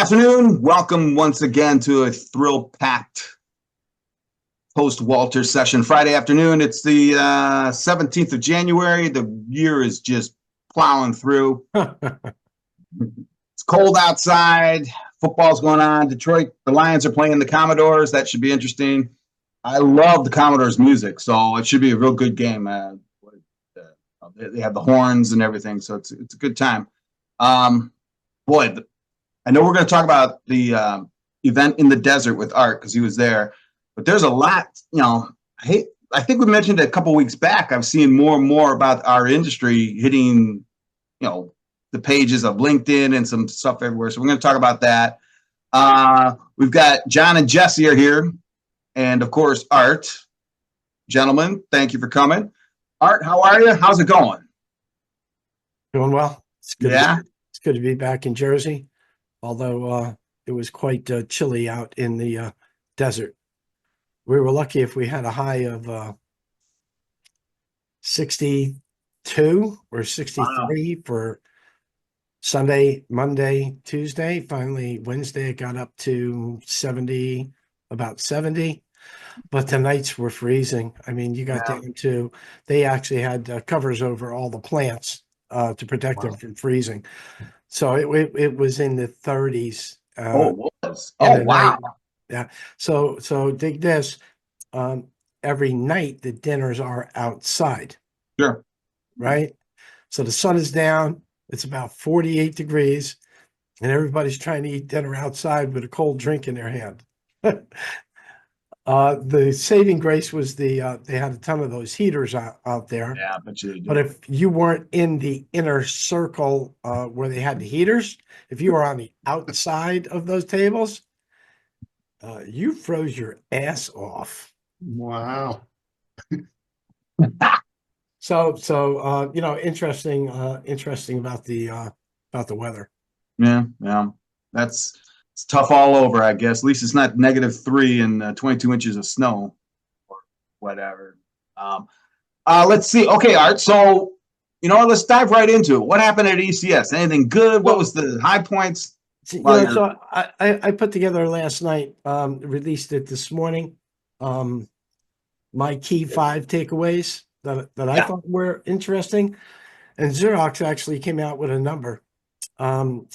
afternoon. Welcome once again to a thrill-packed post-Walter session Friday afternoon. It's the 17th of January. The year is just plowing through. It's cold outside. Football's going on. Detroit, the Lions are playing the Commodores. That should be interesting. I love the Commodores' music, so it should be a real good game. They have the horns and everything, so it's a good time. Boy, I know we're going to talk about the event in the desert with Art because he was there, but there's a lot. I think we mentioned it a couple weeks back. I've seen more and more about our industry hitting, the pages of LinkedIn and some stuff everywhere. So we're going to talk about that. We've got John and Jesse are here, and of course Art. Gentlemen, thank you for coming. Art, how are you? How's it going? Doing well. It's good. Yeah, it's good to be back in Jersey. Although it was quite chilly out in the desert. We were lucky if we had a high of 62 or 63 for Sunday, Monday, Tuesday. Finally, Wednesday, it got up to 70, about 70. But the nights were freezing. I mean, you got down to, they actually had covers over all the plants to protect them from freezing. So it was in the 30s. It was. Oh, wow. Night. Yeah. So dig this. Every night the dinners are outside. Sure. Right. So the sun is down. It's about 48 degrees, and everybody's trying to eat dinner outside with a cold drink in their hand. The saving grace was they had a ton of those heaters out there. Yeah, but if you weren't in the inner circle where they had the heaters, if you were on the outside of those tables, you froze your ass off. Wow. So interesting about the weather. Yeah. It's tough all over, I guess. At least it's not -3 and 22 inches of snow or whatever. Let's see. Okay, Art. So, let's dive right into it. What happened at ECS? Anything good? What was the high points? So I put together last night, released it this morning. My key 5 takeaways that I thought were interesting. And Xerox actually came out with a number.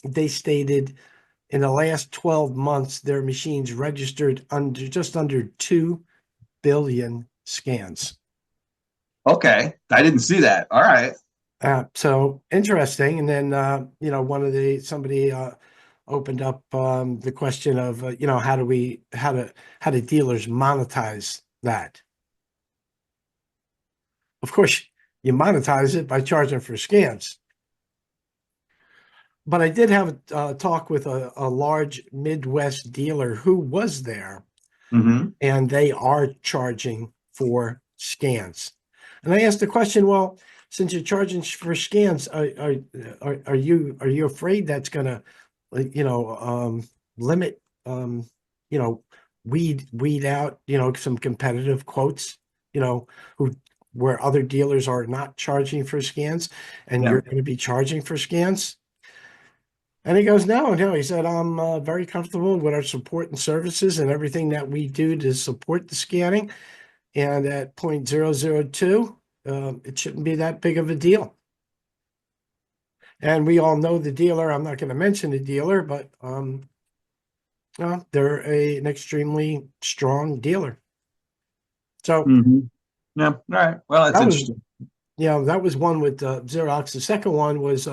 They stated in the last 12 months, their machines registered just under 2 billion scans. Okay. I didn't see that. All right. So interesting. And then, somebody opened up the question of, how do dealers monetize that? Of course, you monetize it by charging for scans. But I did have a talk with a large Midwest dealer who was there, and they are charging for scans. And I asked the question, well, since you're charging for scans, are you afraid that's going to, limit, weed out, some competitive quotes, where other dealers are not charging for scans, and you're going to be charging for scans? And he goes, no. He said, I'm very comfortable with our support and services and everything that we do to support the scanning. And at 0.002, it shouldn't be that big of a deal. And we all know the dealer. I'm not going to mention the dealer, but they're an extremely strong dealer. So, yeah, all right. Well, that's interesting. That was one with Xerox. The second one was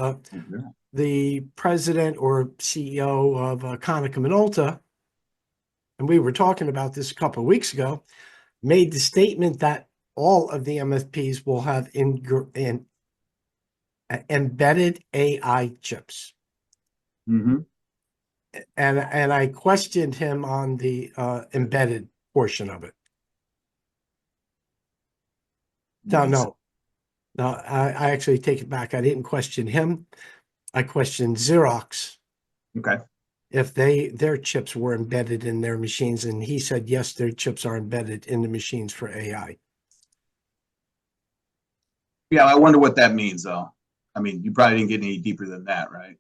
the president or CEO of Konica Minolta, and we were talking about this a couple of weeks ago, made the statement that all of the MFPs will have embedded AI chips. And I questioned him on the embedded portion of it. No, I actually take it back. I didn't question him. I questioned Xerox. Okay. If their chips were embedded in their machines, and he said, yes, their chips are embedded in the machines for AI. Yeah, I wonder what that means, though. I mean, you probably didn't get any deeper than that, right?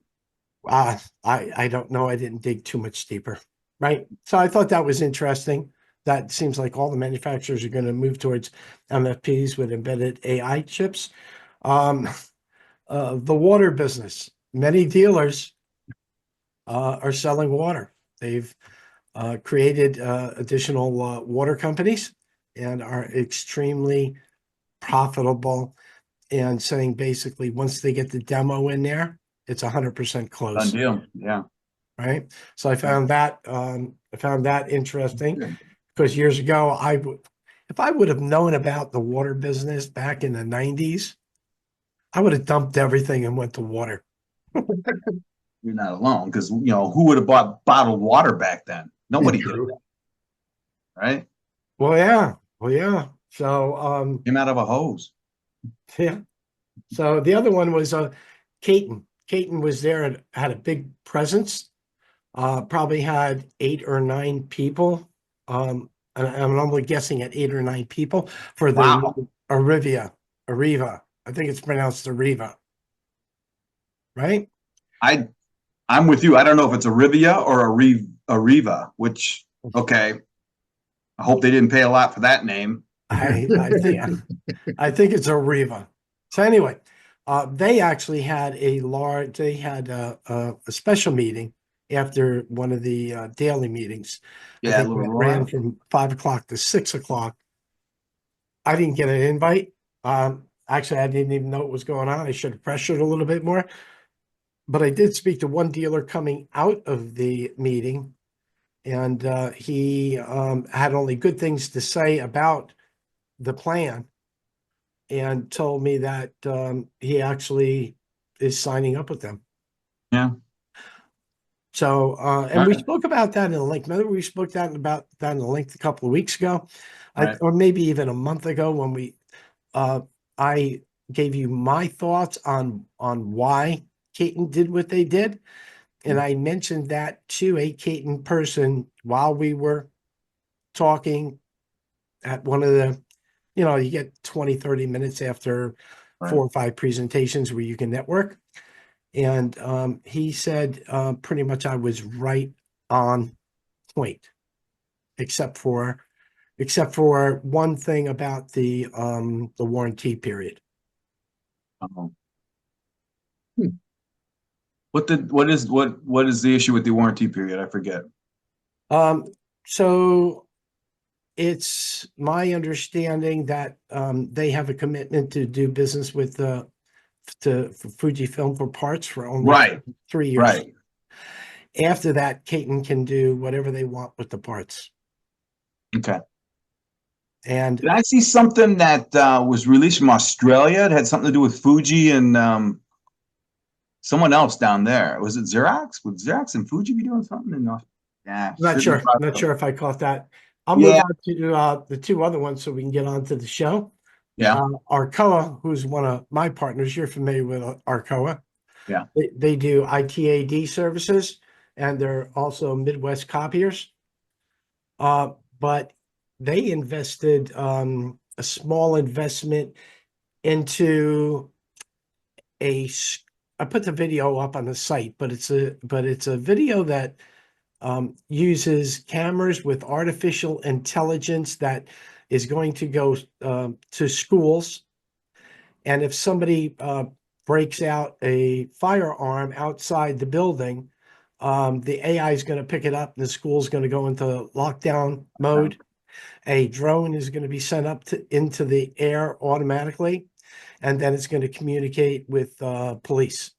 I don't know. I didn't dig too much deeper, right? So I thought that was interesting. That seems like all the manufacturers are going to move towards MFPs with embedded AI chips. Um, the water business, many dealers are selling water. They've created additional water companies and are extremely profitable, and saying basically once they get the demo in there, it's 100% Done close, deal. Yeah. right? So I found that interesting because years ago if I would have known about the water business back in the 90s, I would have dumped everything and went to water. You're not alone because, who would have bought bottled water back then? Nobody did True. that, right? Well, yeah. Well, yeah. So, Came out of a hose. yeah. So the other one was Caton. Caton was there and had a big presence. Probably had 8 or 9 people. And I'm only guessing at 8 or 9 people for their Wow. new Arriva. I think it's pronounced Arriva, right? I I'm with you. I don't know if it's a Rivia or a Riva, which, okay. I hope they didn't pay a lot for that name. I think it's Arriva. So anyway, they actually had a special meeting after one of the daily meetings. I Yeah, a think little it ran Royal. from 5 o'clock to 6 o'clock. I didn't get an invite. Actually, I didn't even know what was going on. I should have pressured a little bit more. But I did speak to one dealer coming out of the meeting, and he had only good things to say about the plan, and told me that he actually is signing up with them. Yeah. So, and All we right. spoke about that in the link. Remember, we spoke about that in the link a couple of weeks ago, Right. or maybe even a month ago when uh, I gave you my thoughts on why Caton did what they did, and I mentioned that to a Caton person while we were talking at one of the, you get 20, 30 minutes after Right. 4 or 5 presentations where you can network. And he said pretty much I was right on point, except for one thing about the warranty period. Um, what is the issue with the warranty period? I forget. So it's my understanding that they have a commitment to do business with for Fujifilm for parts for only Right. 3 years. Right. After that, Caton can do whatever they want with the parts. Okay. And Did I see something that was released from Australia? It had something to do with Fuji and someone else down there. Was it Xerox? Would Xerox and Fuji be doing something? Yeah, not should be sure, brought not up. sure if I caught that. I'll move Yeah. on to the 2 other ones so we can get on to the show. Yeah. Arcoa, who's one of my partners, you're familiar with Arcoa. Yeah. They do ITAD services, and they're also Midwest copiers. But they invested a small investment into I put the video up on the site, but it's a video that uses cameras with artificial intelligence that is going to go to schools. And if somebody breaks out a firearm outside the building, the AI is going to pick it up. The school is going to go into lockdown mode. A drone is going to be sent up into the air automatically, and then it's going to communicate with police.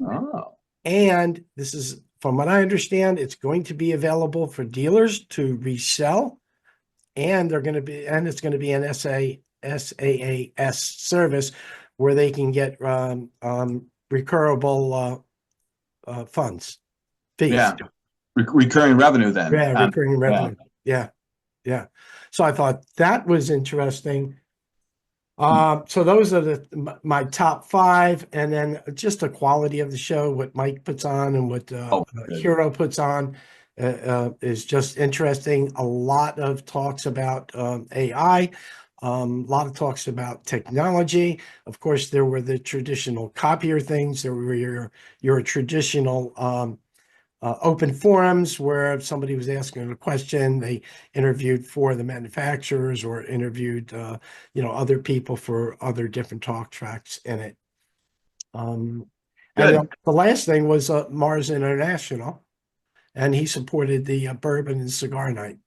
Oh. And this is, from what I understand, it's going to be available for dealers to resell, and it's going to be an SaaS service where they can get recurable funds, fees. Yeah. Recurring revenue then. Yeah, recurring revenue. Yeah. Yeah. So I thought that was interesting. So those are my top 5, and then just the quality of the show, what Mike puts on and what Hero puts on is just interesting. A lot of talks about AI, A lot of talks about technology. Of course, there were the traditional copier things. There were your traditional open forums where if somebody was asking a question, they interviewed for the manufacturers or interviewed, other people for other different talk tracks in it. And Good. the last thing was Mars International, and he supported the bourbon and cigar night.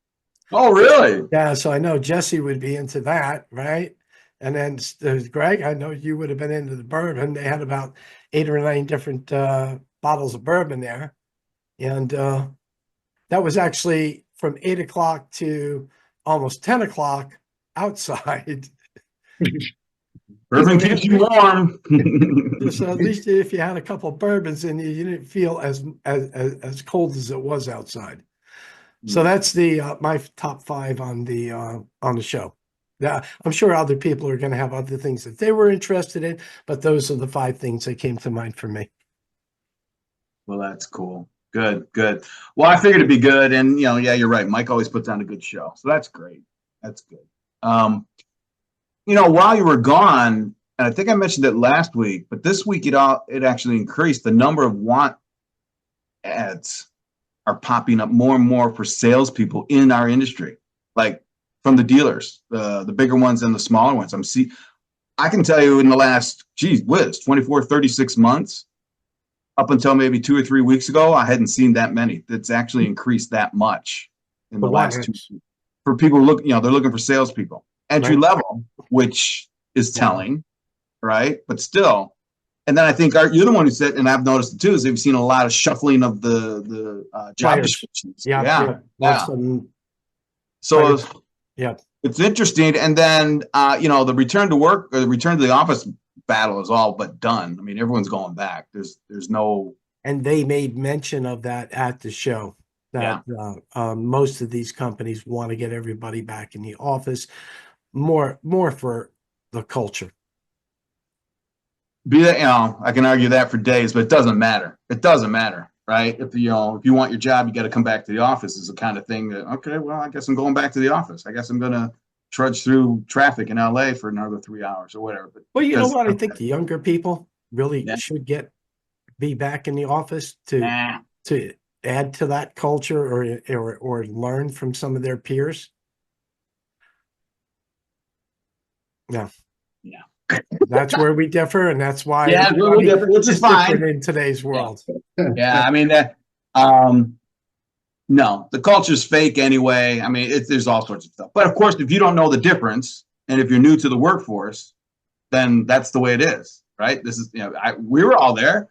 Oh, really? Yeah, so I know Jesse would be into that, right? And then there's Greg. I know you would have been into the bourbon. They had about 8 or 9 different bottles of bourbon there, and that was actually from 8 o'clock to almost 10 o'clock outside. Bourbon keeps you warm. So at least if you had a couple of bourbons in you, you didn't feel as cold as it was outside. So that's the my top 5 on the show. Yeah, I'm sure other people are going to have other things that they were interested in, but those are the 5 things that came to mind for me. Well, that's cool. Good, good. Well, I figured it'd be good, and yeah, you're right. Mike always puts on a good show, so that's great. That's good. While you were gone, and I think I mentioned it last week, but this week it actually increased. The number of want ads are popping up more and more for salespeople in our industry, like from the dealers, the bigger ones and the smaller ones. I can tell you in the last, 24, 36 months, up until maybe 2 or 3 weeks ago, I hadn't seen that many. It's actually increased that much in the last 2 weeks. For people they're looking for salespeople, entry level, which is telling, right? But still, and then I think you're the one who said, and I've noticed it too, is they've seen a lot of shuffling of the job descriptions. Yeah. So it's interesting. And then the return to work or the return to the office battle is all but done. I mean, everyone's going back. There's no. And they made mention of that at the show. That most of these companies want to get everybody back in the office, more for the culture. I can argue that for days, but it doesn't matter. It doesn't matter, right? If you want your job, you got to come back to the office. Is the kind of thing that, okay, well, I guess I'm going back to the office. I guess I'm gonna trudge through traffic in LA for another 3 hours or whatever. But well, you know what? I think the younger people really should be back in the office to add to that culture or learn from some of their peers. Yeah. That's where we differ, and that's why we differ, which is fine in today's world. I mean that. No, the culture's fake anyway. I mean, there's all sorts of stuff. But of course, if you don't know the difference, and if you're new to the workforce, then that's the way it is, right? This is we were all there.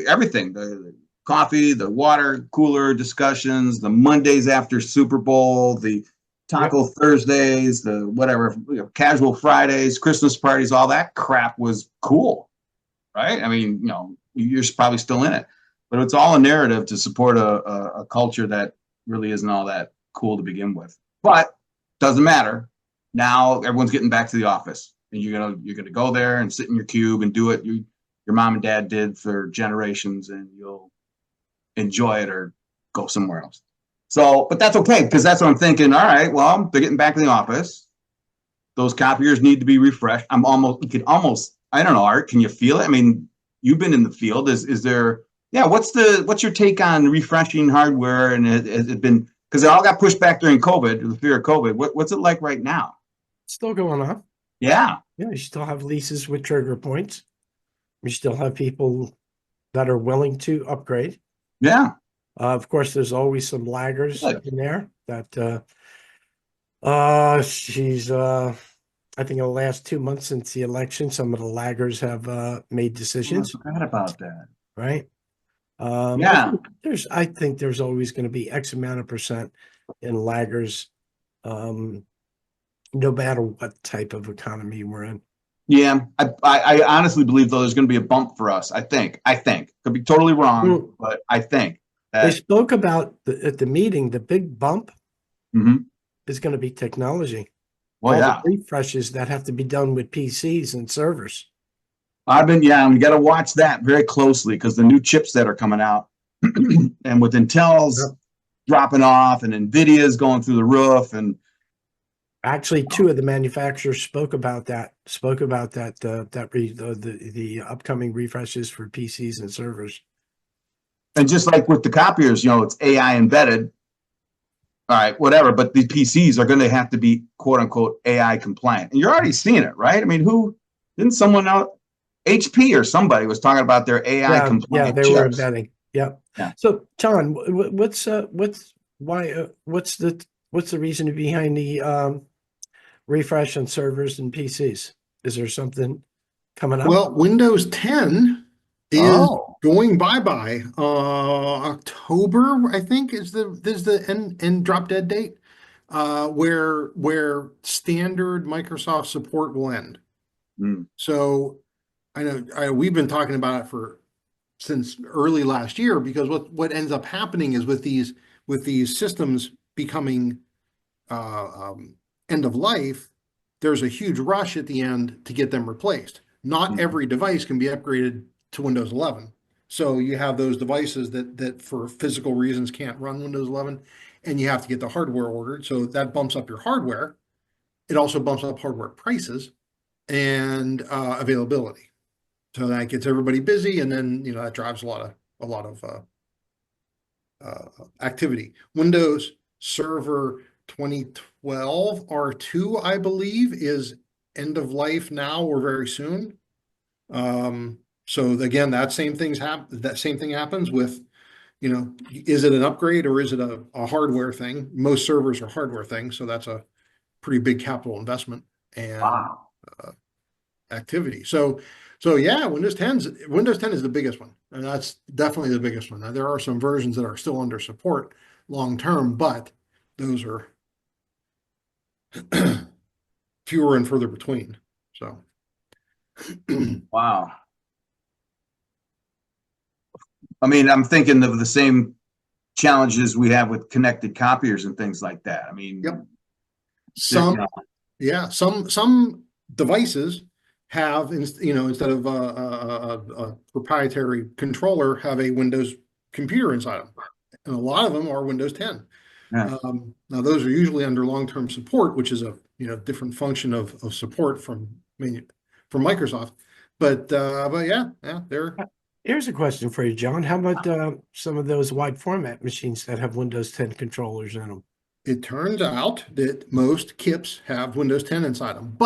Everything, the coffee, the water cooler discussions, the Mondays after Super Bowl, the Taco Thursdays, the whatever, casual Fridays, Christmas parties, all that crap was cool, right? I mean, you're probably still in it, but it's all a narrative to support a culture that really isn't all that cool to begin with. But doesn't matter. Now everyone's getting back to the office, and you're gonna go there and sit in your cube and do it your mom and dad did for generations, and you'll enjoy it or go somewhere else. So, but that's okay, because that's what I'm thinking. All right, well, they're getting back in the office. Those copiers need to be refreshed. I don't know, Art, can you feel it? I mean, you've been in the field. Is there, what's your take on refreshing hardware? And has it been, because it all got pushed back during COVID, the fear of COVID. What's it like right now? It's still going on. Yeah. Yeah, you still have leases with trigger points. You still have people that are willing to upgrade. Yeah. Of course, there's always some laggers in there that she's I think in the last 2 months since the election, some of the laggers have made decisions. I forgot about that. Right. I think there's always going to be X amount of percent in laggers, no matter what type of economy we're in. Yeah, I honestly believe though there's going to be a bump for us. I think could be totally wrong, but I think they spoke about at the meeting. The big bump is going to be technology. Well, all the refreshes that have to be done with PCs and servers. we got to watch that very closely because the new chips that are coming out, and with Intel's dropping off and Nvidia's going through the roof, and Actually, two of the manufacturers spoke about that. The upcoming refreshes for PCs and servers. And just like with the copiers, it's AI embedded. All right, whatever. But the PCs are going to have to be quote unquote AI compliant. And you're already seeing it, right? I mean, didn't someone out, HP or somebody was talking about their AI compliant they chips. were embedding. Yep. Yeah. So, John, what's the reason behind the refresh on servers and PCs? Is there something coming up? Well, Windows 10 is going bye-bye. October, I think, is the end drop dead date, where standard Microsoft support will end. So I know we've been talking about it since early last year, because what ends up happening is with these systems becoming end of life, there's a huge rush at the end to get them replaced. Not every device can be upgraded to Windows 11. So you have those devices that for physical reasons can't run Windows 11, and you have to get the hardware ordered. So that bumps up your hardware. It also bumps up hardware prices and availability. So that gets everybody busy, and then that drives a lot of activity. Windows Server 2012 R2, I believe, is end of life now or very soon. So again, that same thing happens with, is it an upgrade or is it a hardware thing? Most servers are hardware things, so that's a pretty big capital investment and activity. So yeah, Windows 10 is the biggest one, and that's definitely the biggest one. Now, there are some versions that are still under support long term, but those are fewer and further between. So Wow. I mean, I'm thinking of the same challenges we have with connected copiers and things like that. I mean, yep. Some devices have, instead of a proprietary controller, have a Windows computer inside them, and a lot of them are Windows 10. Yeah. Now those are usually under long-term support, which is a different function of support from Microsoft. But yeah, they're. Here's a question for you, John. How about some of those wide format machines that have Windows 10 controllers in them? It turns out that most KIPs have Windows 10 inside them,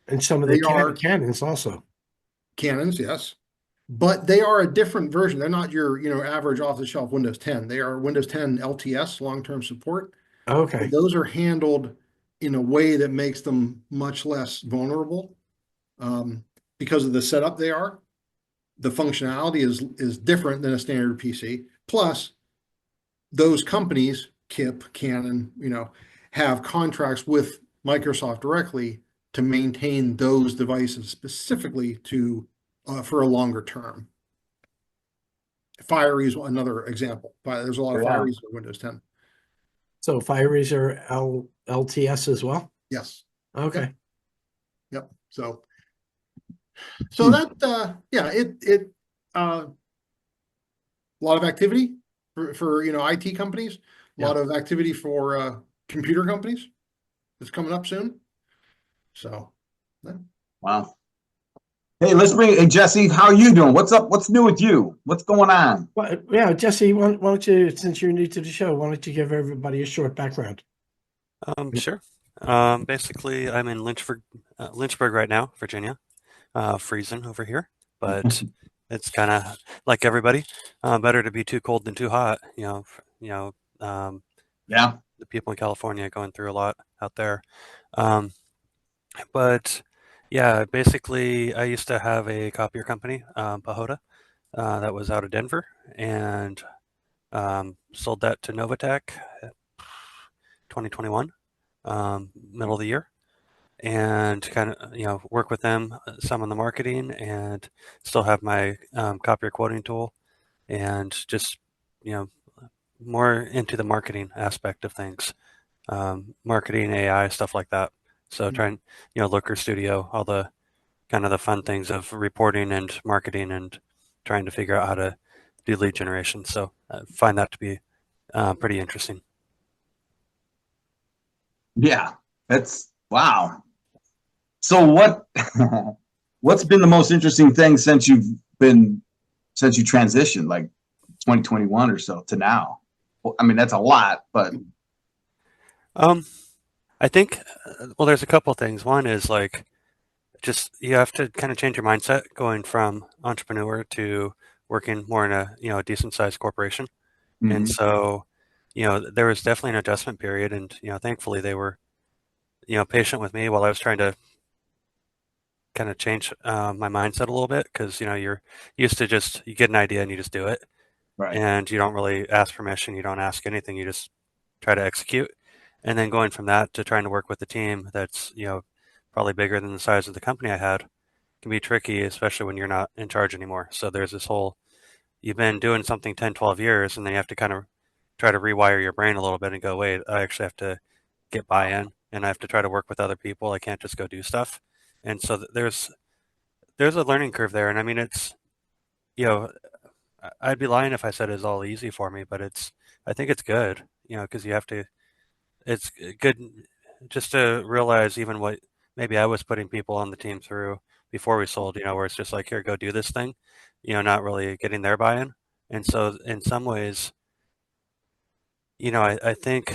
and some of the Canons also. Canons, yes, but they are a different version. They're not your average off-the-shelf Windows 10. They are Windows 10 LTS, long-term support. Okay. But those are handled in a way that makes them much less vulnerable because of the setup they are. The functionality is different than a standard PC. Plus, those companies, KIP, Canon, have contracts with Microsoft directly to maintain those devices specifically for a longer term. Fiery is another example. There's a lot of Fireys in Windows 10. So Fireys are LTS as well? Yes. Okay. Yep. So that a lot of activity for IT companies, a lot of activity for computer companies. It's coming up soon. So yeah. Wow. Hey, Jesse, how are you doing? What's up? What's new with you? What's going on? Well, yeah, Jesse, why don't you, since you're new to the show, why don't you give everybody a short background? Sure. Basically, I'm in Lynchburg right now, Virginia. Freezing over here, but it's kind of like everybody. Better to be too cold than too hot. Yeah. The people in California going through a lot out there. But yeah, basically, I used to have a copier company, Pahoda, that was out of Denver, and sold that to Novatech 2021, middle of the year, and kind of work with them some on the marketing, and still have my copier quoting tool, and just more into the marketing aspect of things, marketing, AI, stuff like that. So trying, Looker Studio, all the kind of the fun things of reporting and marketing and trying to figure out how to do lead generation. So I find that to be pretty interesting. Yeah. That's wow. So what what's been the most interesting thing since you transitioned, like 2021 or so to now? Well, I mean, that's a lot, but Um, I think, well, there's a couple things. One is like just you have to kind of change your mindset going from entrepreneur to working more in a a decent sized corporation. And mhm, so, there was definitely an adjustment period, and thankfully they were patient with me while I was trying to kind of change my mindset a little bit because you're used to just you get an idea and you just do it, right. and you don't really ask permission, you don't ask anything, you just try to execute. And then going from that to trying to work with a team that's probably bigger than the size of the company I had can be tricky, especially when you're not in charge anymore. So there's this whole you've been doing something 10, 12 years, and then you have to kind of try to rewire your brain a little bit and go, wait, I actually have to get buy-in and I have to try to work with other people. I can't just go do stuff. And so there's a learning curve there. And I mean, it's, you know, I'd be lying if I said it's all easy for me, but I think it's good, because you have to, it's good just to realize even what maybe I was putting people on the team through before we sold, where it's just like, here, go do this thing, not really getting their buy-in. And so in some ways, I think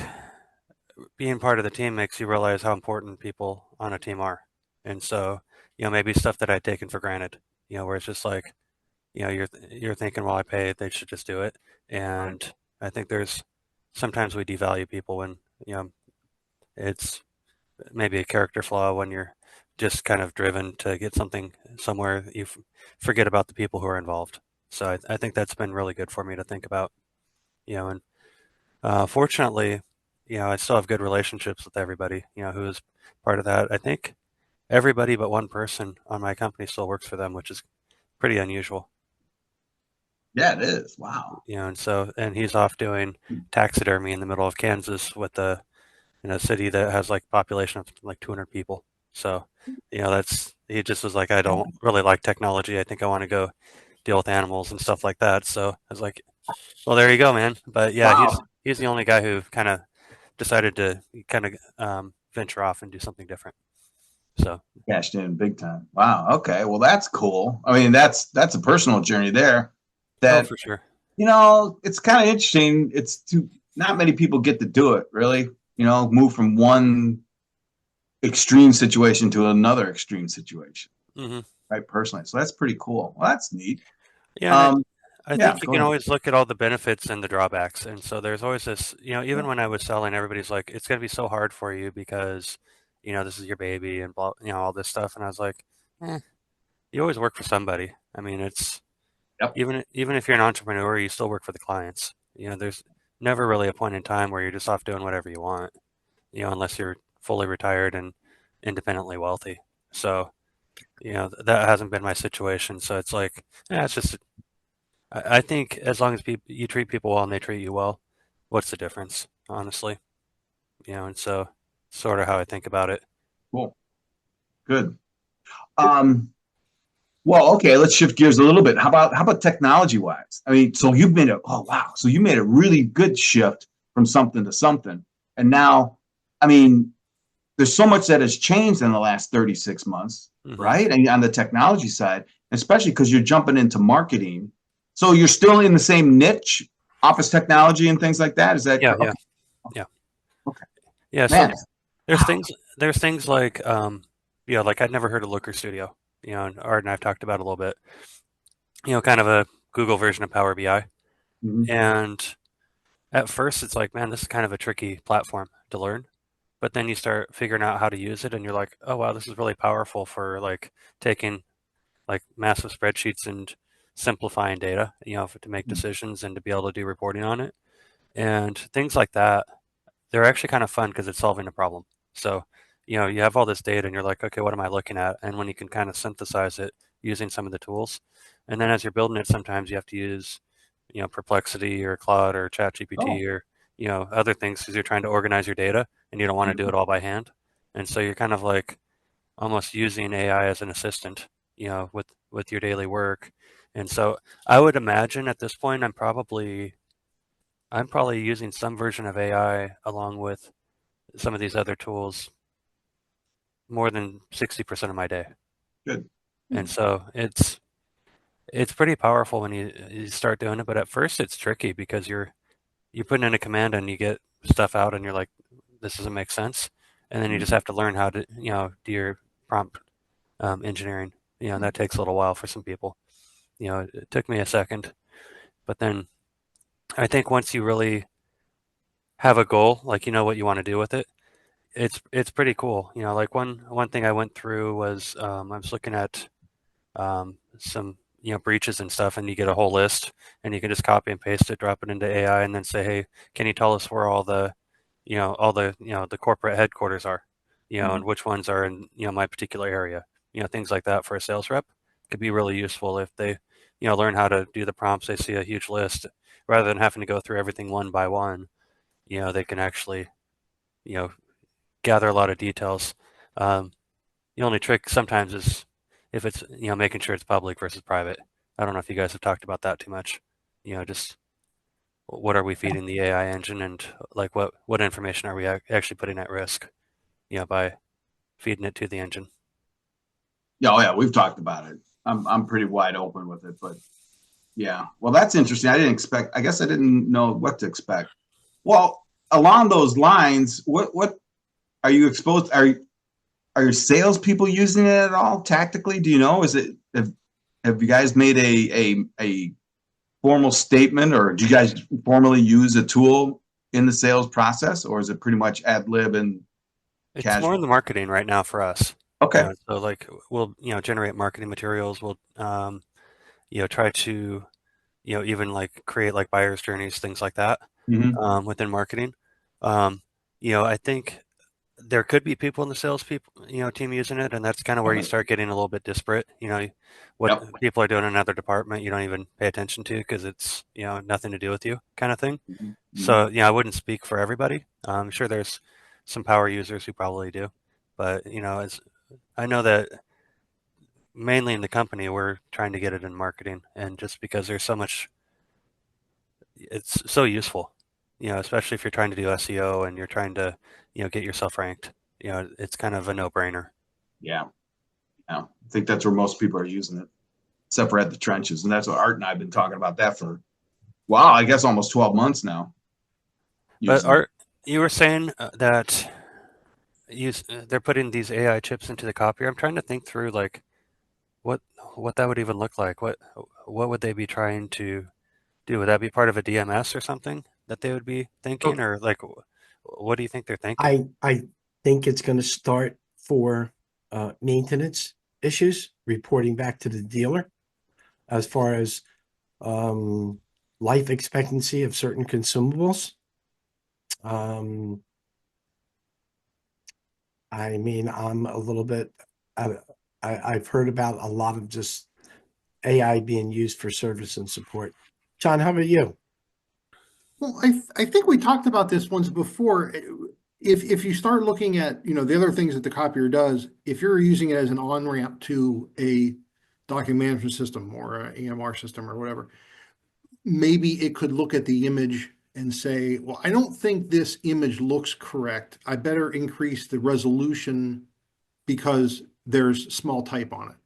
being part of the team makes you realize how important people on a team are. And so, maybe stuff that I'd taken for granted, where it's just like, you're thinking, well, I pay it, they should just do it. And I think there's sometimes we devalue people when, it's maybe a character flaw when you're just kind of driven to get something somewhere, forget about the people who are involved. So I think that's been really good for me to think about, and fortunately, I still have good relationships with everybody, who is part of that. I think everybody but one person on my company still works for them, which is pretty unusual. Yeah, it is. Wow. And he's off doing taxidermy in the middle of Kansas with in a city that has like population of like 200 people. So, he just was like, I don't really like technology. I think I want to go deal with animals and stuff like that. So I was like, well, there you go, man. But yeah, he's Wow. he's the only guy who kind of decided to kind of venture off and do something different. So, Cashed in big time. Wow. Okay. Well, that's cool. I mean, that's a personal journey there oh, that, for sure. it's kind of interesting. It's too, not many people get to do it really, move from one extreme situation to another extreme situation, Hmm. right? Personally. So that's pretty cool. Well, that's neat. Yeah, and Um, I yeah, think you go can ahead. always look at all the benefits and the drawbacks. And so there's always this, even when I was selling, everybody's like, it's going to be so hard for you because, this is your baby and blah, all this stuff. And I was like, eh, you always work for somebody. I mean, it's Yep. even if you're an entrepreneur, you still work for the clients. There's never really a point in time where you're just off doing whatever you want, unless you're fully retired and independently wealthy. So, that hasn't been my situation. So it's like, yeah, it's just I think as long as you treat people well and they treat you well, what's the difference, honestly? And so sort of how I think about it. Cool. Good. Um, well, okay, let's shift gears a little bit. How about technology wise? I mean, so you've made so you made a really good shift from something to something. And now, I mean, there's so much that has changed in the last 36 months, Hmm. right? And on the technology side, especially because you're jumping into marketing. So you're still in the same niche, office technology and things like that. Is that Yeah, correct? yeah, Okay. yeah, Okay. yeah. So Man. there's Wow. things like like I'd never heard of Looker Studio. And Art and I've talked about it a little bit. Kind of a Google version of Power BI. Mhm. And at first, it's like, man, this is kind of a tricky platform to learn. But then you start figuring out how to use it, and you're like, oh wow, this is really powerful for like taking like massive spreadsheets and simplifying data, to make decisions and to be able to do reporting on it and things like that. They're actually kind of fun because it's solving a problem. So, you have all this data and you're like, okay, what am I looking at? And when you can kind of synthesize it using some of the tools, and then as you're building it, sometimes you have to use, Perplexity or Claude or Oh. ChatGPT or, other things because you're trying to organize your data and you don't want to do Mhm. it all by hand. And so you're kind of like almost using AI as an assistant, with your daily work. And so I would imagine at this point I'm probably using some version of AI along with some of these other tools more than 60% of my day. Good. And so it's pretty powerful when you start doing it, but at first it's tricky because you put in a command and you get stuff out and you're like, this doesn't make sense. And then you just have to learn how to, do your prompt engineering. And that takes a little while for some people. It took me a second, but then I think once you really have a goal, like you know what you want to do with it, it's pretty cool. Like one thing I went through was I was looking at some breaches and stuff, and you get a whole list, and you can just copy and paste it, drop it into AI, and then say, hey, can you tell us where all the the corporate headquarters are, and which ones are in my particular area, things like that for a sales rep could be really useful if they learn how to do the prompts. They see a huge list rather than having to go through everything one by one. They can actually you know gather a lot of details. The only trick sometimes is if it's making sure it's public versus private. I don't know if you guys have talked about that too much. Just what are we feeding the AI engine, and like what information are we actually putting at risk, by feeding it to the engine. Yeah, oh yeah, we've talked about it. I'm pretty wide open with it, but yeah. Well, that's interesting. I guess I didn't know what to expect. Well, along those lines, what are you exposed? Are your salespeople using it at all tactically? Do you know? Have you guys made a formal statement, or do you guys formally use a tool in the sales process, or is it pretty much ad lib and It's casual? more in the marketing right now for us. Okay. So like we'll generate marketing materials. We'll try to even like create like buyer's journeys, things like that, Mm-hmm. within marketing. Um, I think there could be people in the sales people team using it, and that's kind of where you start getting a little bit disparate. What Yep. people are doing in another department you don't even pay attention to because it's nothing to do with you, kind of thing. Mm-hmm. So I wouldn't speak for everybody. I'm sure there's some power users who probably do, but I know that mainly in the company we're trying to get it in marketing, and just because there's so much, it's so useful. Especially if you're trying to do SEO and you're trying to get yourself ranked. It's kind of a no-brainer. Yeah. Yeah. I think that's where most people are using it, except for at the trenches, and that's what Art and I have been talking about that for, wow, I guess almost 12 months now. But Using it. Art, you were saying that they're putting these AI chips into the copier. I'm trying to think through like what what that would even look like. What would they be trying to do? Would that be part of a DMS or something that they would be thinking, or like what do you think they're thinking? I think it's going to start for maintenance issues, reporting back to the dealer as far as life expectancy of certain consumables. I mean, I'm a little bit. I've heard about a lot of just AI being used for service and support. John, how about you? Well, I think we talked about this once before. If you start looking at, the other things that the copier does, if you're using it as an on-ramp to a document management system or an EMR system or whatever, maybe it could look at the image and say, well, I don't think this image looks correct. I better increase the resolution because there's small type on it.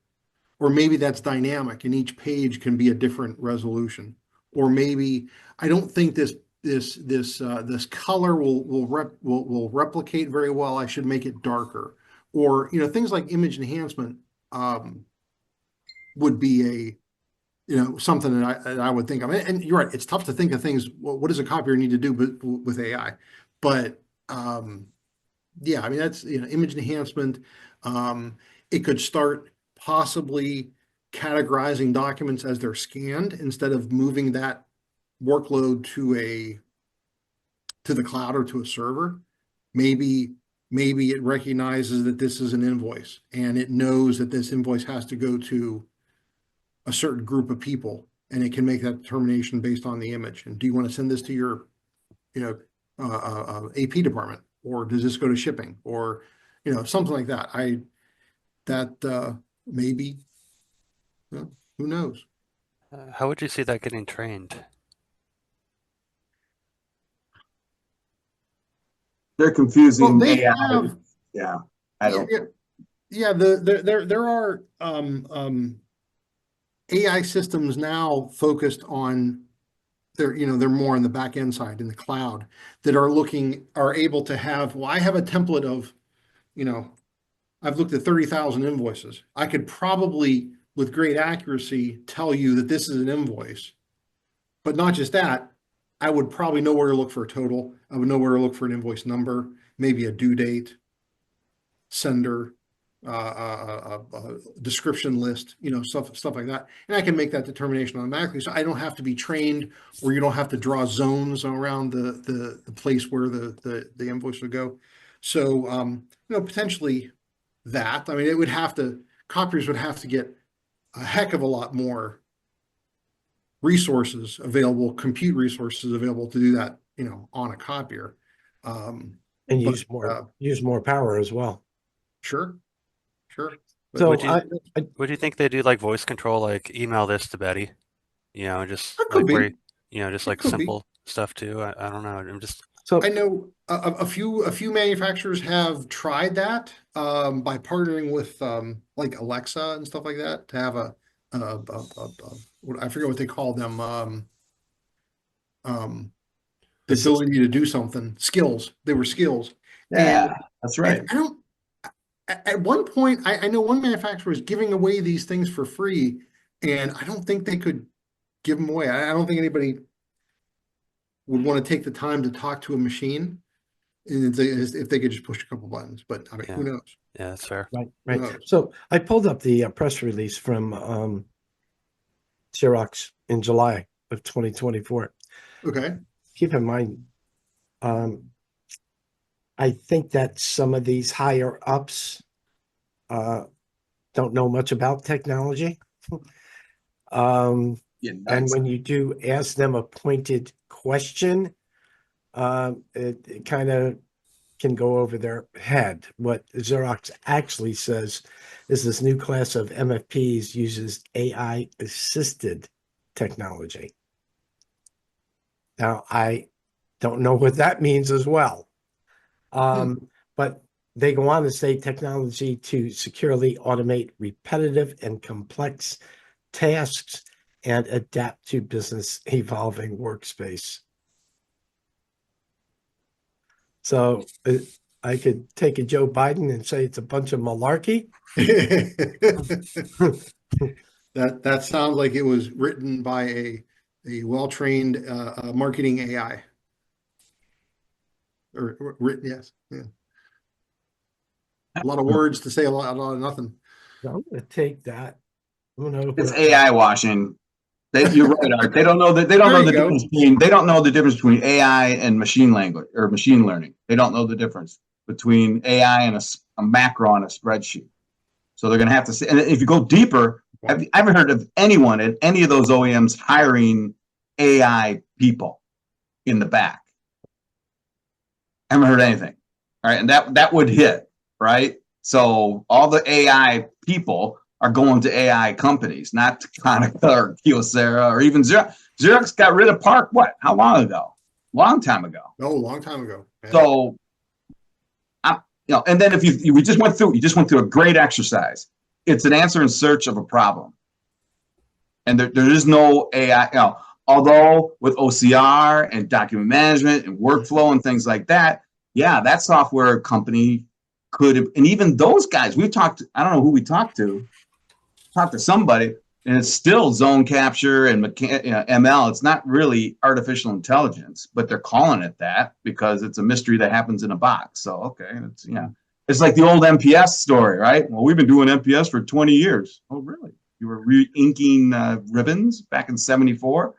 Or maybe that's dynamic and each page can be a different resolution. Or maybe I don't think this color will replicate very well. I should make it darker. Or things like image enhancement would be something that I would think of. And you're right, it's tough to think of things. Well, what does a copier need to do with AI? But yeah, I mean that's image enhancement. It could start possibly categorizing documents as they're scanned instead of moving that workload to the cloud or to a server. Maybe it recognizes that this is an invoice and it knows that this invoice has to go to a certain group of people, and it can make that determination based on the image. And do you want to send this to your AP department, or does this go to shipping, or something like that? Maybe, who knows? How would you see that getting trained? They're confusing Well, they AI. have Yeah, I don't. yeah, Yeah, there are AI systems now focused on they're more on the back end side in the cloud that are able to have, well, I have a template of, I've looked at 30,000 invoices. I could probably, with great accuracy, tell you that this is an invoice. But not just that, I would probably know where to look for a total. I would know where to look for an invoice number, maybe a due date, sender, description list, stuff like that. And I can make that determination automatically. So I don't have to be trained, or you don't have to draw zones around the place where the invoice would go. So, potentially that, I mean, copiers would have to get a heck of a lot more resources available, compute resources available to do that, on a copier. And But, use more power as well. Sure. So Would you think they do like voice control, like email this to Betty, just That could like where, be. just like Could be. simple stuff too. I don't know. so I know a few manufacturers have tried that by partnering with like Alexa and stuff like that to have I forget what they call them, the ability to do something, skills. They were skills. Yeah, that's right. And I don't. At one point, I know one manufacturer was giving away these things for free, and I don't think they could give them away. I don't think anybody would want to take the time to talk to a machine if they could just push a couple buttons. But I mean, Yeah. who knows? Yeah, that's fair. right. knows? So I pulled up the press release from Xerox in July of 2024. Okay. Keep in mind, I think that some of these higher ups don't know much about technology. And when you do ask them a pointed question, it kind of can go over their head. What Xerox actually says is this new class of MFPs uses AI assisted technology. Now, I don't know what that means as well. But they go on to say technology to securely automate repetitive and complex tasks and adapt to business evolving workspace. So I could take a Joe Biden and say it's a bunch of malarkey. That sounds like it was written by a well-trained marketing AI. Or written, yes. Yeah. A lot of words to say a lot of nothing. So I'm going to take that. It's AI washing. You're right, Art. They don't know that. They don't know the difference between. They don't know the difference between AI and machine language or machine learning. They don't know the difference between AI and a macro on a spreadsheet. So they're going to have to say. And if you go deeper, have you ever heard of anyone at any of those OEMs hiring AI people in the back? I haven't heard anything. All right, and that would hit, right? So all the AI people are going to AI companies, not to Konica or Kyocera or even Xerox. Xerox got rid of Park, what? How long ago? Long time ago. Oh, long time ago. Yeah. So, and then if we just went through a great exercise. It's an answer in search of a problem. And there is no AI, although with OCR and document management and workflow and things like that, yeah, that software company could have, and even those guys, I don't know who we talked to somebody, and it's still zone capture and ML. It's not really artificial intelligence, but they're calling it that because it's a mystery that happens in a box. So, okay, it's like the old MPS story, right? Well, we've been doing MPS for 20 years. Oh, really? You were re-inking ribbons back in '74.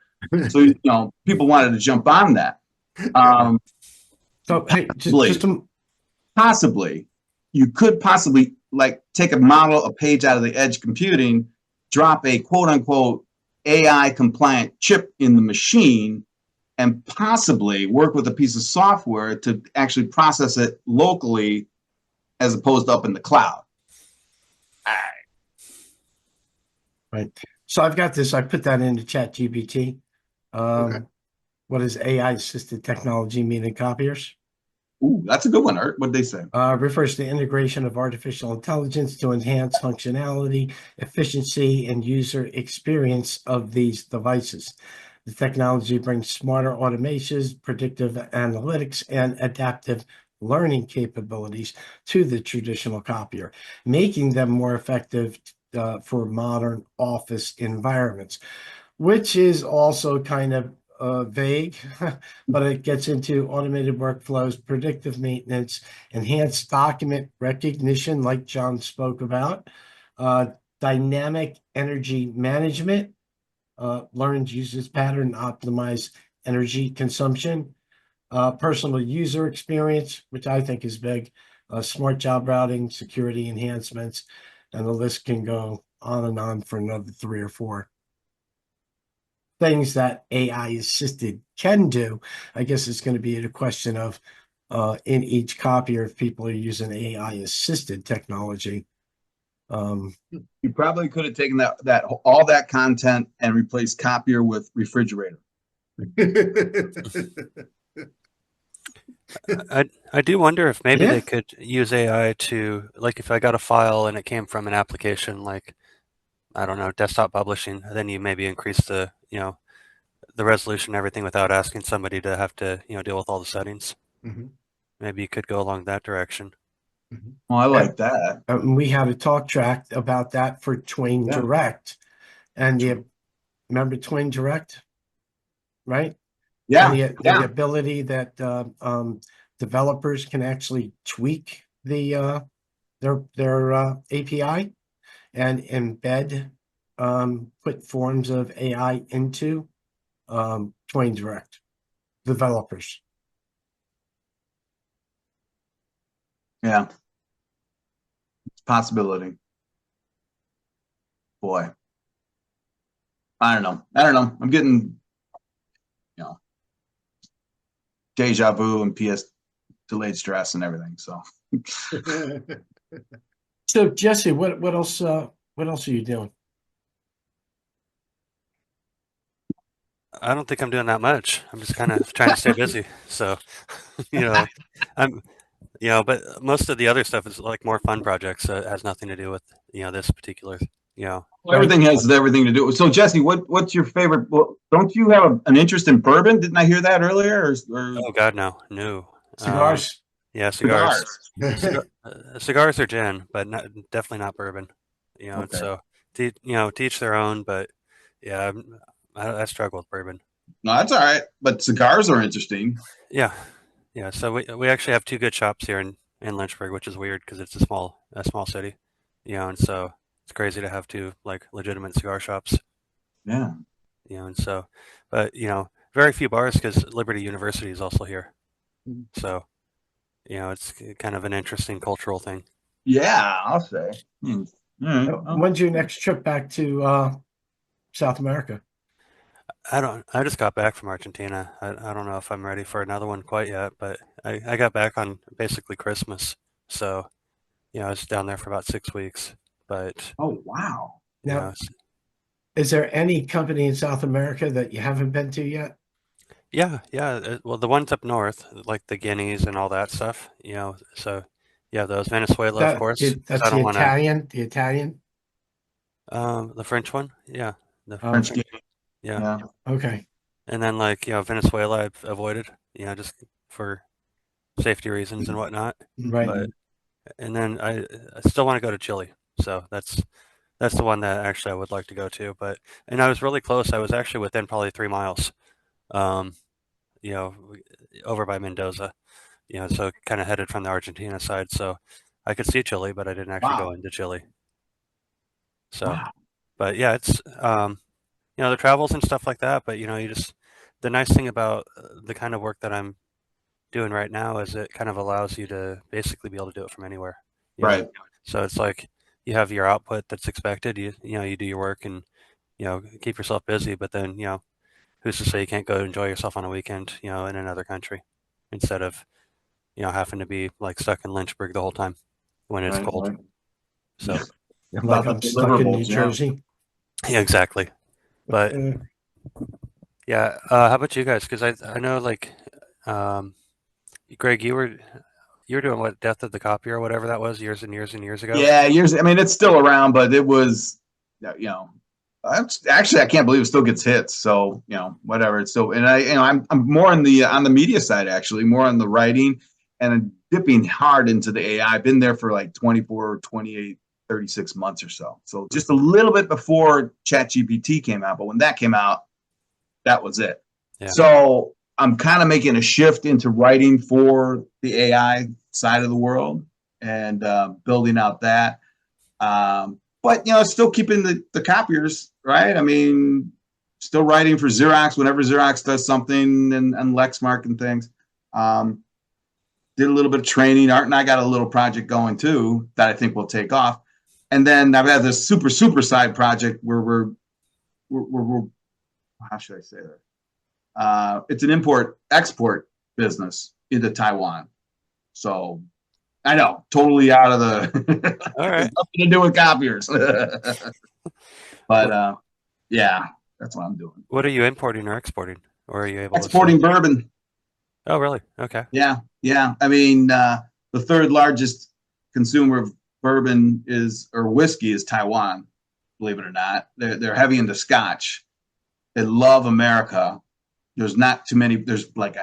So, people wanted to jump on that. So, hey, possibly, you could possibly like take a page out of the edge computing, drop a quote unquote AI compliant chip in the machine, and possibly work with a piece of software to actually process it locally as opposed to up in the cloud. Right. So I've got this. I put that into ChatGPT. Okay. What does AI assisted technology mean in copiers? Ooh, that's a good one, Art. What'd they say? Refers to integration of artificial intelligence to enhance functionality, efficiency, and user experience of these devices. The technology brings smarter automations, predictive analytics, and adaptive learning capabilities to the traditional copier, making them more effective for modern office environments, which is also kind of vague, but it gets into automated workflows, predictive maintenance, enhanced document recognition, like John spoke about, dynamic energy management, learns uses pattern, optimize energy consumption, personal user experience, which I think is big, smart job routing, security enhancements, and the list can go on and on for another 3 or 4 things that AI assisted can do. I guess it's going to be a question of in each copier if people are using AI assisted technology. You probably could have taken that all that content and replaced copier with refrigerator. I do wonder if maybe Yeah. they could use AI to, like, if I got a file and it came from an application like, I don't know, desktop publishing, then you maybe increase the, the resolution and everything without asking somebody to have to, deal with all the settings. Mhm. Maybe you could go along that direction. Well, I like that. We had a talk track about that for Twain Yeah. Direct, and remember Twain Direct, right? Yeah, And the ability that developers can actually tweak the their API and embed put forms of AI into Twain Direct developers. yeah. It's a possibility. Boy. I don't know. I'm getting, deja vu and PS delayed stress and everything. So So Jesse, what else are you doing? I don't think I'm doing that much. I'm just kind of trying to stay busy. So, I'm, but most of the other stuff is like more fun projects. So it has nothing to do with, this particular, everything has everything to do. So Jesse, what's your favorite? Well, don't you have an interest in bourbon? Didn't I hear that earlier? Or Oh God, no. Cigars? Yeah, cigars. cigars? Cigars are gin, but definitely not bourbon. And Okay. so to each their own. But yeah, I struggle with bourbon. No, that's all right. But cigars are interesting. Yeah. So we actually have 2 good shops here in Lynchburg, which is weird because it's a small city, and so it's crazy to have 2 like legitimate cigar shops, Yeah. and so, but very few bars because Liberty University is also here, so it's kind of an interesting cultural thing. Yeah, I'll say. All right. When's your next trip back to South America? I just got back from Argentina. I don't know if I'm ready for another one quite yet, but I got back on basically Christmas, so I was down there for about 6 weeks, but Oh, wow. Now, is there any company in South America that you haven't been to yet? yeah. Well, the ones up north, like the Guineas and all that stuff, so yeah, those Venezuela, of course, because That's I don't want to. the Italian. The French one, yeah, French Okay. game. yeah, Yeah. Okay. and then like Venezuela, I've avoided, just for safety reasons and whatnot. Right. But and then I still want to go to Chile, so that's the one that actually I would like to go to. And I was really close. I was actually within probably 3 miles, um, over by Mendoza, so kind of headed from the Argentina side. So I could see Chile, but I didn't actually go Wow. into Chile. So, Wow. but yeah, it's the travels and stuff like that. But the nice thing about the kind of work that I'm doing right now is it kind of allows you to basically be able to do it from anywhere. Right. So it's like you have your output that's expected. You do your work and keep yourself busy. But then who's to say you can't go enjoy yourself on a weekend in another country instead of having to be like stuck in Lynchburg the whole time when it's Right, cold. right. So Like I'm stuck in New deliverables, yeah. Jersey. yeah, exactly. But yeah, how about you guys? Because I know like Greg, you were doing what, Death of the Copier or whatever that was, years and years and years ago. Yeah, years. I mean, it's still around, but it was, you know, actually, I can't believe it still gets hits. So, whatever. It's still, and I'm more on the media side, actually, more on the writing and I'm dipping hard into the AI. I've been there for like 24, 28, 36 months or so. So just a little bit before ChatGPT came out, but when that came out, that was it. Yeah. So I'm kind of making a shift into writing for the AI side of the world and building out that. But still keeping the copiers, right? I mean, still writing for Xerox whenever Xerox does something and Lexmark and things. Did a little bit of training. Art and I got a little project going too that I think will take off. And then I've had this super side project where we're how should I say that? It's an import-export business into Taiwan. So I know, totally out of the All right. nothing to do with copiers. But yeah, that's what I'm doing. What are you importing or exporting? Or are you able Exporting to bourbon. Oh, really? Okay. Yeah. I mean, the third largest consumer of bourbon or whiskey is Taiwan, believe it or not. They're heavy into Scotch. They love America. There's not too many. There's like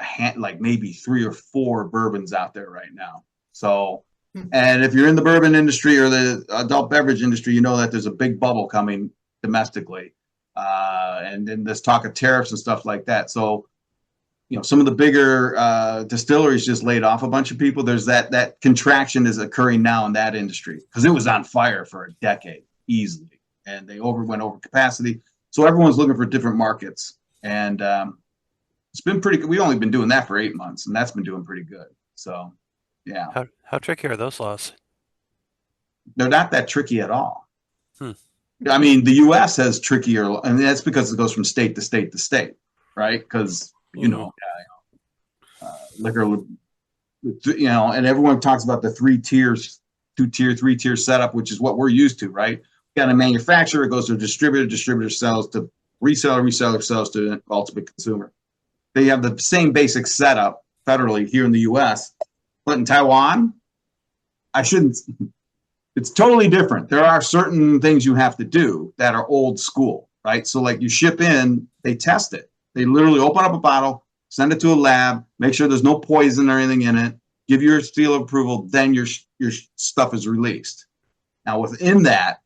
maybe 3 or 4 bourbons out there right now. So, and if you're in the bourbon industry or the adult beverage industry, you know that there's a big bubble coming domestically. And then there's talk of tariffs and stuff like that. So, some of the bigger distilleries just laid off a bunch of people. There's that contraction is occurring now in that industry because it was on fire for a decade easily, and they went over capacity. So everyone's looking for different markets, and it's been pretty good. We've only been doing that for 8 months, and that's been doing pretty good. So, yeah. How tricky are those laws? They're not that tricky at all. I mean, the U.S. has trickier, and that's because it goes from state to state to state, right? Because liquor, and everyone talks about the 3 tiers, 2-tier, 3-tier setup, which is what we're used to, right? You got a manufacturer, it goes to a distributor sells to reseller sells to an ultimate consumer. They have the same basic setup federally here in the U.S., but in Taiwan, it's totally different. There are certain things you have to do that are old school, right? So like you ship in, they test it. They literally open up a bottle, send it to a lab, make sure there's no poison or anything in it, give your seal of approval, then your stuff is released. Now within that,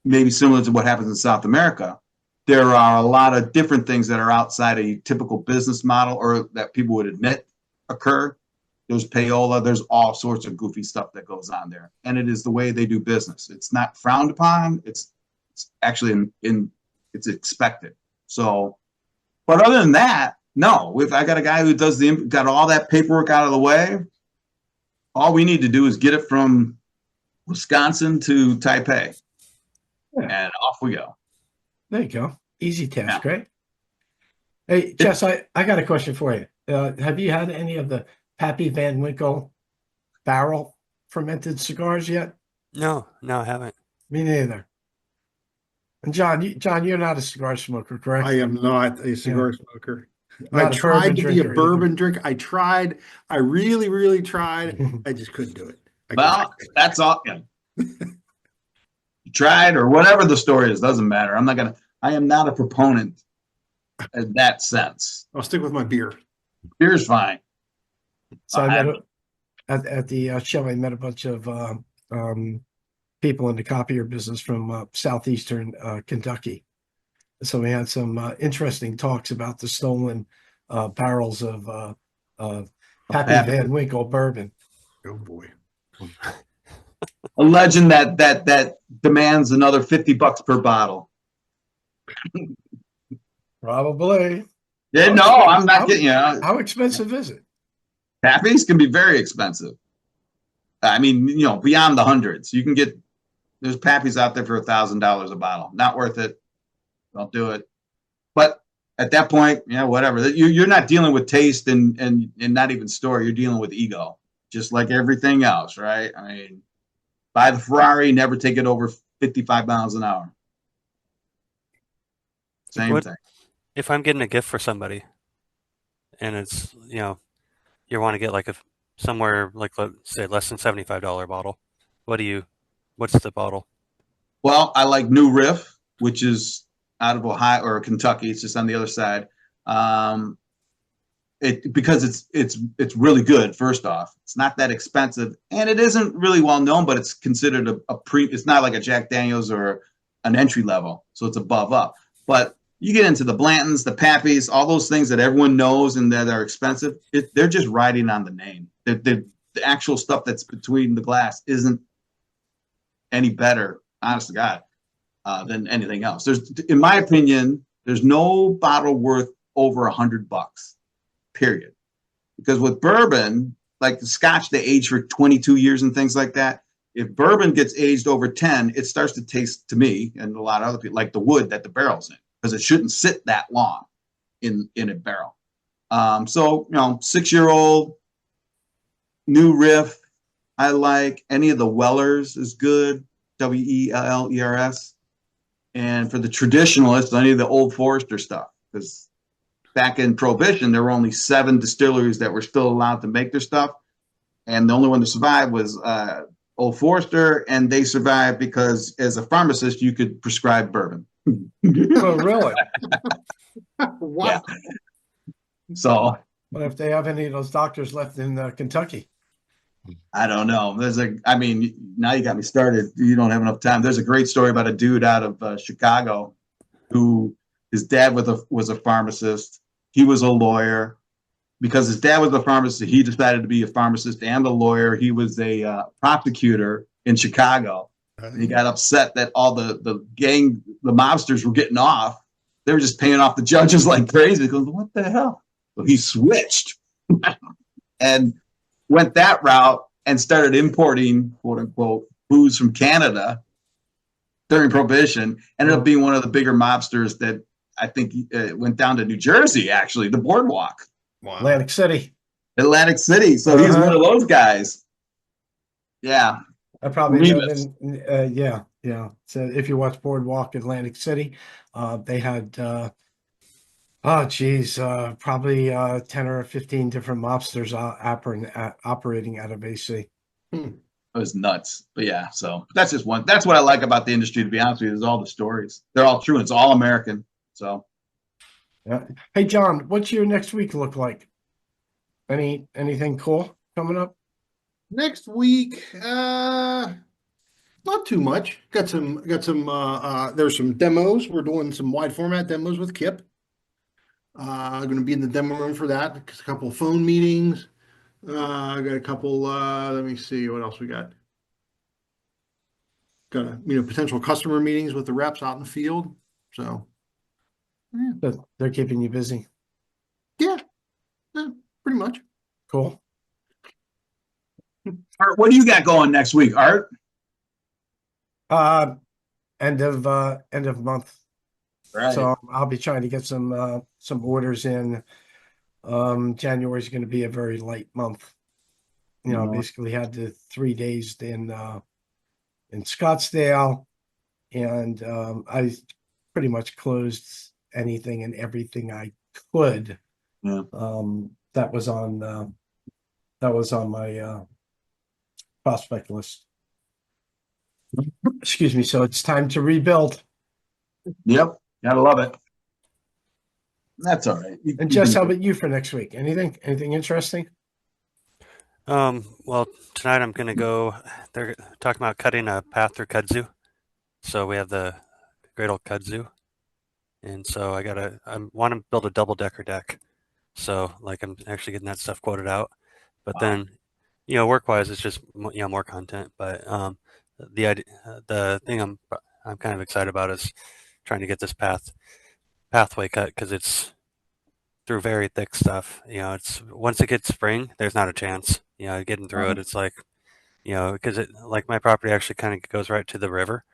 maybe similar to what happens in South America, there are a lot of different things that are outside a typical business model or that people would admit occur. There's payola, there's all sorts of goofy stuff that goes on there. And it is the way they do business. It's not frowned upon. It's actually it's expected. So, but other than that, no. If I got a guy who got all that paperwork out of the way, all we need to do is get it from Wisconsin to Taipei, and off we go. There you go. Easy task, right? Hey, Jess, I got a question for you. Have you had any of the Pappy Van Winkle barrel fermented cigars yet? No, I haven't. Me neither. And John, you're not a cigar smoker, correct? I am not a cigar smoker. Not I a tried bourbon to be a drinker bourbon drinker. I tried. I really tried. I just couldn't do it. Well, that's all. Yeah. You tried or whatever the story is, doesn't matter. I am not a proponent in that sense. I'll stick with my beer. Beer's fine. So I met at the show. I met a bunch of people in the copier business from southeastern Kentucky. So we had some interesting talks about the stolen barrels of Pappy Van Winkle bourbon. Oh boy! A legend that demands another $50 per bottle. Probably. Yeah, no, I'm not kidding you. How expensive is it? Pappies can be very expensive. I mean, beyond the hundreds. You can get there's Pappies out there for $1,000 a bottle. Not worth it. Don't do it. But at that point, whatever. You're not dealing with taste and not even story. You're dealing with ego, just like everything else, right? I mean, buy the Ferrari, never take it over 55 miles an hour. Same thing. If I'm getting a gift for somebody and it's, you want to get like somewhere like, let's say, less than $75 bottle. What's the bottle? Well, I like New Riff, which is out of Ohio or Kentucky. It's just on the other side. Because it's really good. First off, it's not that expensive, and it isn't really well known, but it's considered a pre. It's not like a Jack Daniel's or an entry level, so it's above up. But you get into the Blantons, the Pappies, all those things that everyone knows and that are expensive. They're just riding on the name. The actual stuff that's between the glass isn't any better, honest to God, than anything else. In my opinion, there's no bottle worth over $100. Period. Because with bourbon, like the Scotch, they age for 22 years and things like that. If bourbon gets aged over 10, it starts to taste, to me and a lot of other people, like the wood that the barrel's in, because it shouldn't sit that long in a barrel. So, 6-year-old New Riff, I like. Any of the Wellers is good, Wellers. And for the traditionalists, any of the Old Forester stuff, because back in Prohibition, there were only 7 distilleries that were still allowed to make their stuff. And the only one to survive was Old Forester, and they survived because as a pharmacist, you could prescribe bourbon. Oh, really? Wow. Yeah. So What if they have any of those doctors left in Kentucky? I don't know. Now you got me started. You don't have enough time. There's a great story about a dude out of Chicago who his dad was a pharmacist. He was a lawyer. Because his dad was a pharmacist, he decided to be a pharmacist and a lawyer. He was a prosecutor in Chicago. And he got upset that all the mobsters were getting off. They were just paying off the judges like crazy. He goes, what the hell? So he switched and went that route and started importing, quote unquote, booze from Canada during Prohibition. Ended up being one of the bigger mobsters that I think went down to New Jersey, actually, the boardwalk. Wow. Atlantic City. So he's one of those guys. Yeah. I probably know Remus. them. Yeah. So if you watch Boardwalk Atlantic City, they had probably 10 or 15 different mobsters operating out of AC. It was nuts. But yeah, so that's just one. That's what I like about the industry, to be honest with you, is all the stories. They're all true. And it's all American. So Yeah. Hey, John, what's your next week look like? Anything cool coming up? Next week, not too much. Got some there's some demos. We're doing some wide format demos with Kip. Going to be in the demo room for that. A couple of phone meetings. I got a couple, let me see what else we got. Got potential customer meetings with the reps out in the field. So yeah. They're keeping you busy. Yeah, pretty much. Cool. Art, what do you got going next week, Art? End of month. Right. So I'll be trying to get some orders in. January is going to be a very light month. Basically had the 3 days in Scottsdale, and I pretty much closed anything and everything I could. Yeah. That was on my prospect list. Excuse me. So it's time to rebuild. Yep. Gotta love it. That's all right. And Jess, how about you for next week? Anything interesting? Well, tonight I'm gonna go. They're talking about cutting a path through kudzu, so we have the great old kudzu, and so I want to build a double-decker deck. So like I'm actually getting that stuff quoted out, but then work-wise it's just more content. But the thing I'm kind of excited about is trying to get this pathway cut, because it's through very thick stuff. It's once it gets spring, there's not a chance. Getting through it, it's like, because like my property actually kind of goes right to the river,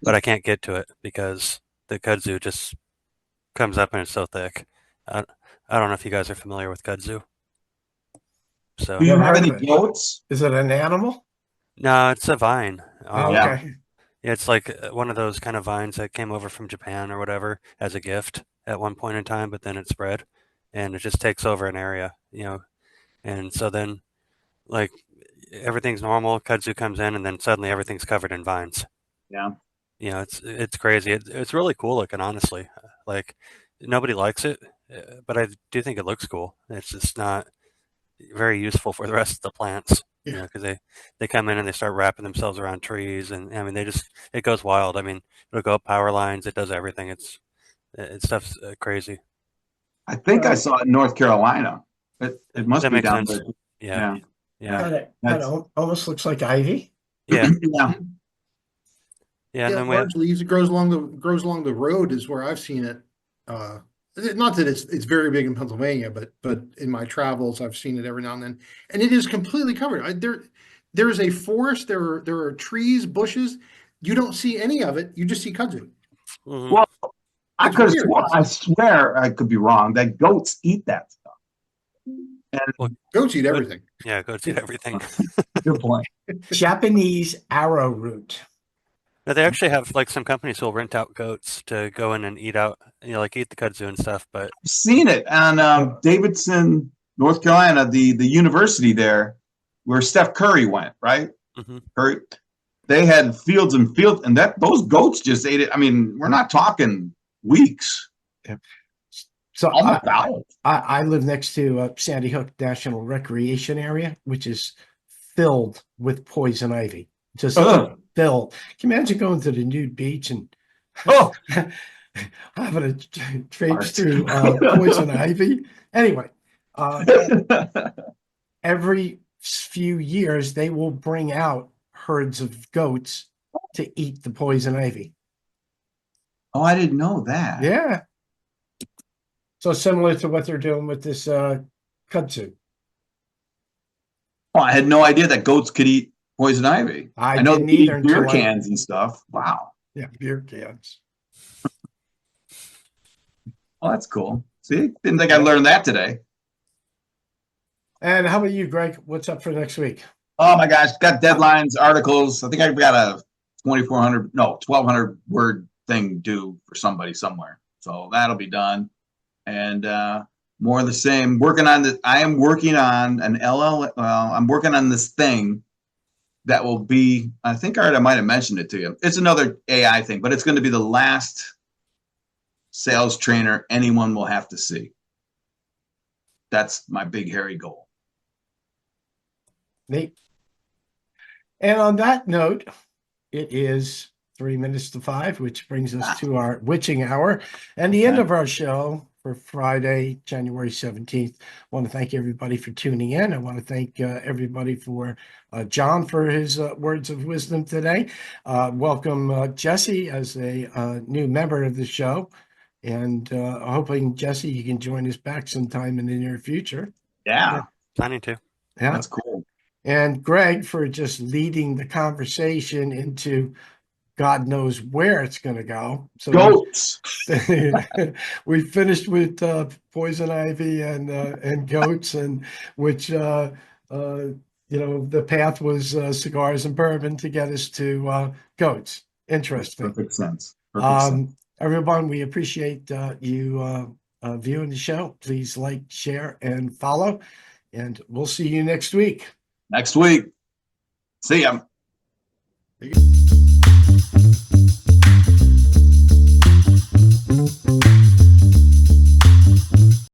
but I can't get to it because the kudzu just comes up and it's so thick. I don't know if you guys are familiar with kudzu. So Do you have heard any of it. goats? Is it an animal? no, it's a vine. Oh, Yeah. okay. It's like one of those kind of vines that came over from Japan or whatever as a gift at one point in time, but then it spread and it just takes over an area. And so then, like, everything's normal. Kudzu comes in, and then suddenly everything's covered in vines. Yeah. It's crazy. It's really cool looking, honestly. Like, nobody likes it, but I do think it looks cool. It's just not very useful for the rest of the plants. Yeah. Because they come in and they start wrapping themselves around trees, and I mean it goes wild. I mean, it'll go up power lines. It does everything. It's stuff's crazy. I think I saw it in North Carolina. It must That be makes down sense. there. Yeah. Yeah. Kind That's- of almost looks like ivy. Yeah. Yeah. Yeah. And Yeah, then we have, large leaves. It grows along the road is where I've seen it. Not that it's very big in Pennsylvania, but in my travels I've seen it every now and then, and it is completely covered. There is a forest. There are trees, bushes. You don't see any of it. You just see kudzu. mhm. Well, It's weird. I swear I could be wrong that goats eat that stuff. And Goats eat everything. Yeah, go to everything. good point. Japanese arrowroot. Now, they actually have like some companies who'll rent out goats to go in and eat out, like eat the kudzu and stuff. But I've seen it on Davidson, North Carolina, the university there where Steph Curry went, right? mhm. Curry. They had fields and fields, and those goats just ate it. I mean, we're not talking weeks. So Almost hours. I live next to Sandy Hook National Recreation Area, which is filled with poison ivy. Just Ugh. filled. Can you imagine going to the nude beach and Oh, having a traipse Art. through poison ivy? Anyway, every few years they will bring out herds of goats to eat the poison ivy. oh, I didn't know that. Yeah. So similar to what they're doing with this kudzu. Oh, I had no idea that goats could eat poison ivy. I know didn't they eat either beer until I- cans and stuff. Wow. Yeah, beer cans. Oh, that's cool. See, didn't think I learned that today. And how about you, Greg? What's up for next week? Oh my gosh, got deadlines, articles. I think I've got a 1,200 word thing due for somebody somewhere. So that'll be done. And more of the same. I am working on an LL. Well, I'm working on this thing that will be. I think I might have mentioned it to you. It's another AI thing, but it's going to be the last sales trainer anyone will have to see. That's my big hairy goal. Neat. And on that note, it is 3 minutes to 5, which brings us to our witching hour and the end of our show for Friday, January 17th. I want to thank everybody for tuning in. I want to thank everybody for John for his words of wisdom today. Welcome Jesse as a new member of the show. And hoping, Jesse, you can join us back sometime in the near future. Yeah. Planning to. Yeah. That's cool. And Greg for just leading the conversation into God knows where it's going to go. So Goats. we finished with poison ivy and goats, and which the path was cigars and bourbon to get us to goats. Interesting. Perfect sense. Perfect sense. Everyone, we appreciate you viewing the show. Please like, share, and follow, and we'll see you next week. Next week. See ya.